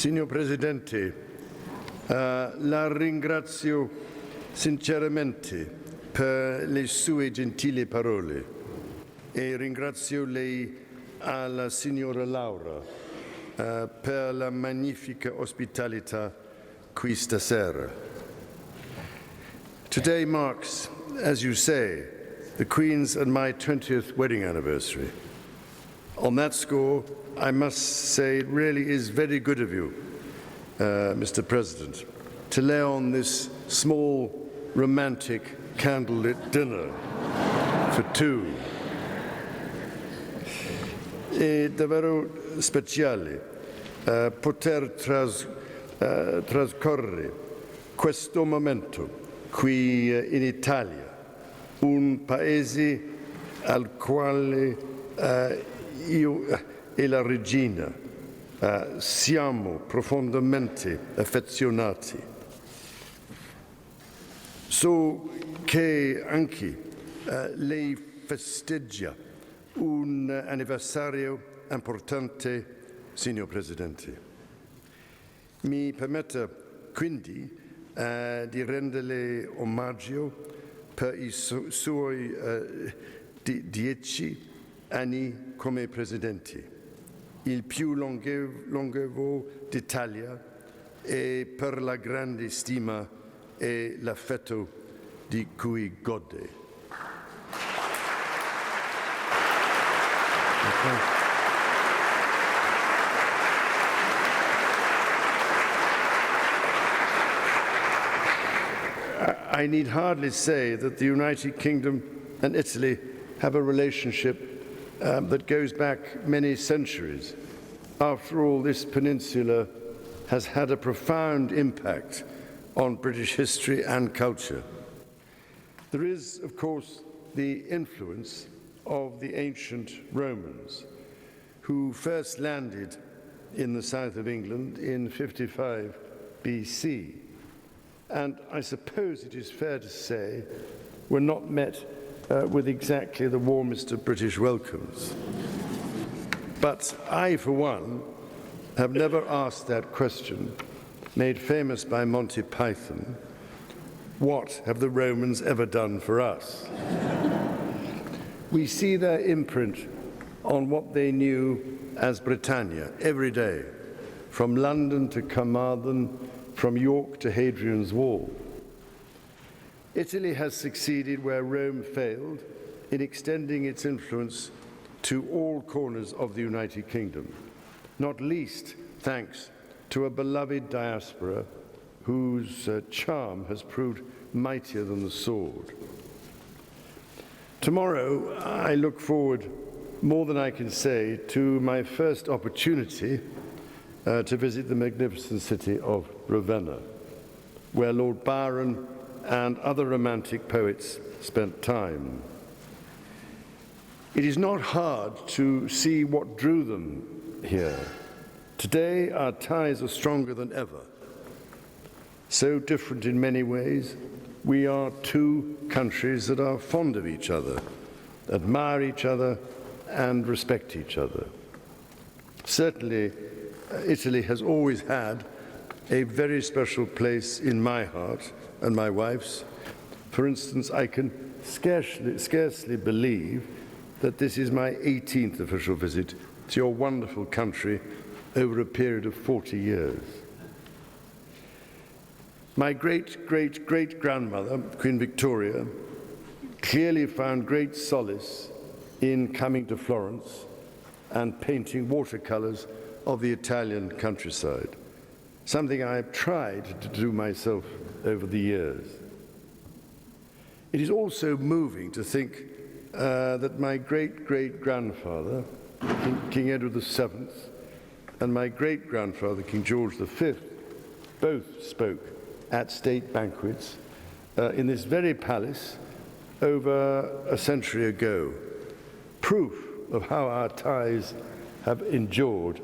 Signor Presidente, la ringrazio sinceramente per le sue gentili parole e ringrazio lei alla signora Laura per la magnifica ospitalità qui stasera. Today marks, as you say, the Queen's and my 20th wedding anniversary. On that score, I must say it really is very good of you, Mr. President, to lay on this small, romantic, candlelit dinner for two. È davvero speciale poter trascorrere questo momento qui in Italia, un paese al quale io e la regina siamo profondamente affezionati. So che anche lei festeggia un anniversario importante, signor Presidente. Mi permetta quindi di renderle omaggio per i suoi 10 anni come Presidente, il più longevo d'Italia, e per la grande stima e l'affetto di cui gode. I need hardly say that the United Kingdom and Italy have a relationship that goes back many centuries. After all, this peninsula has had a profound impact on British history and culture. There is, of course, the influence of the ancient Romans, who first landed in the south of England in 55 BC. And I suppose it is fair to say were not met with exactly the warmest of British welcomes. But I, for one, have never asked that question, made famous by Monty Python: what have the Romans ever done for us? We see their imprint on what they knew as Britannia every day, from London to Carmarthen, from York to Hadrian's Wall. Italy has succeeded where Rome failed in extending its influence to all corners of the United Kingdom, not least thanks to a beloved diaspora whose charm has proved mightier than the sword. Tomorrow, I look forward, more than I can say, to my first opportunity to visit the magnificent city of Ravenna, where Lord Byron and other romantic poets spent time. It is not hard to see what drew them here. Today, our ties are stronger than ever. So different in many ways, we are two countries that are fond of each other, admire each other, and respect each other. Certainly, Italy has always had a very special place in my heart and my wife's. For instance, I can scarcely believe that this is my 18th official visit to your wonderful country over a period of 40 years. My great-great-great-grandmother, Queen Victoria, clearly found great solace in coming to Florence and painting watercolors of the Italian countryside, something I have tried to do myself over the years. It is also moving to think that my great-great-grandfather, King Edward VII, and my great-grandfather, King George V, both spoke at state banquets in this very palace over a century ago, proof of how our ties have endured,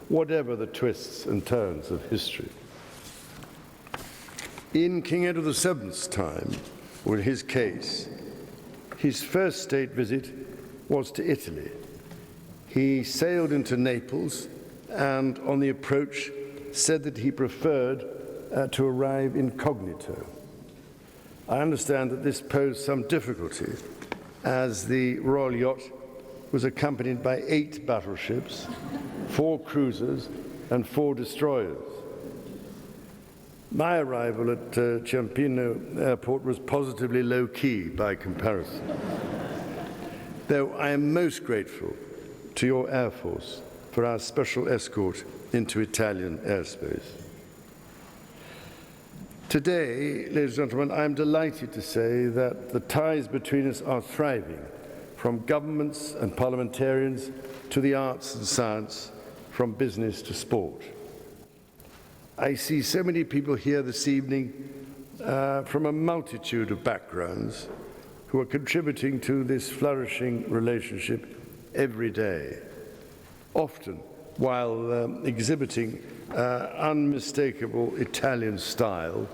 whatever the twists and turns of history. In King Edward VII's time, or in his case, his first state visit was to Italy. He sailed into Naples and on the approach said that he preferred to arrive incognito. I understand that this posed some difficulty, as the royal yacht was accompanied by 8 battleships, 4 cruisers, and 4 destroyers. My arrival at Ciampino Airport was positively low-key by comparison, though I am most grateful to your Air Force for our special escort into Italian airspace. Today, ladies and gentlemen, I am delighted to say that the ties between us are thriving, from governments and parliamentarians to the arts and science, from business to sport. I see so many people here this evening from a multitude of backgrounds who are contributing to this flourishing relationship every day, often while exhibiting unmistakable Italian style,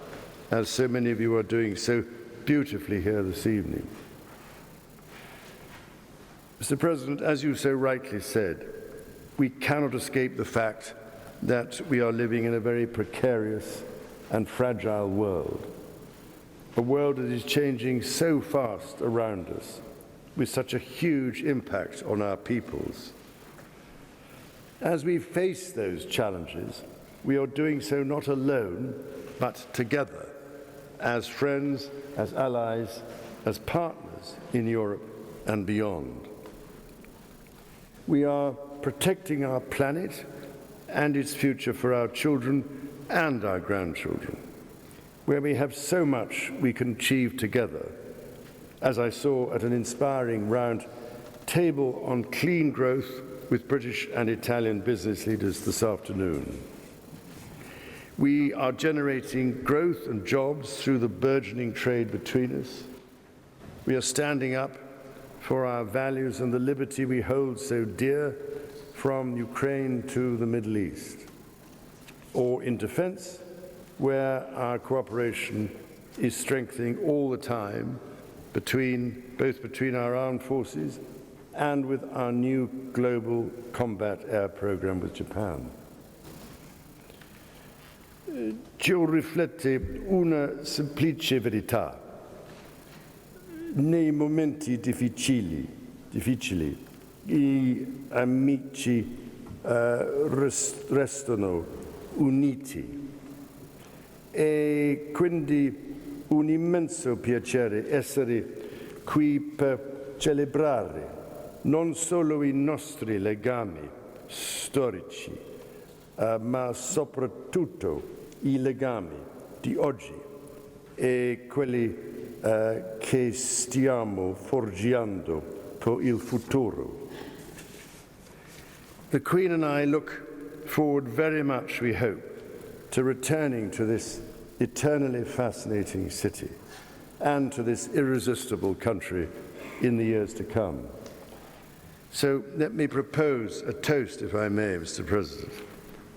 as so many of you are doing so beautifully here this evening. Mr. President, as you so rightly said, we cannot escape the fact that we are living in a very precarious and fragile world, a world that is changing so fast around us, with such a huge impact on our peoples. As we face those challenges, we are doing so not alone, but together, as friends, as allies, as partners in Europe and beyond. We are protecting our planet and its future for our children and our grandchildren, where we have so much we can achieve together, as I saw at an inspiring round table on clean growth with British and Italian business leaders this afternoon. We are generating growth and jobs through the burgeoning trade between us. We are standing up for our values and the liberty we hold so dear, from Ukraine to the Middle East, or in defense, where our cooperation is strengthening all the time, both between our armed forces and with our new global combat air program with Japan. Ciò riflette una semplice verità. Nei momenti difficili, gli amici restano uniti. E quindi un immenso piacere essere qui per celebrare non solo i nostri legami storici, ma soprattutto i legami di oggi e quelli che stiamo forgiando per il futuro. The Queen and I look forward very much, we hope, to returning to this eternally fascinating city and to this irresistible country in the years to come. So let me propose a toast, if I may, Mr. President,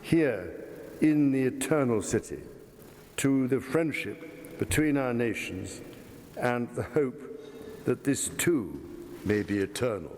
here in the eternal city, to the friendship between our nations and the hope that this too may be eternal.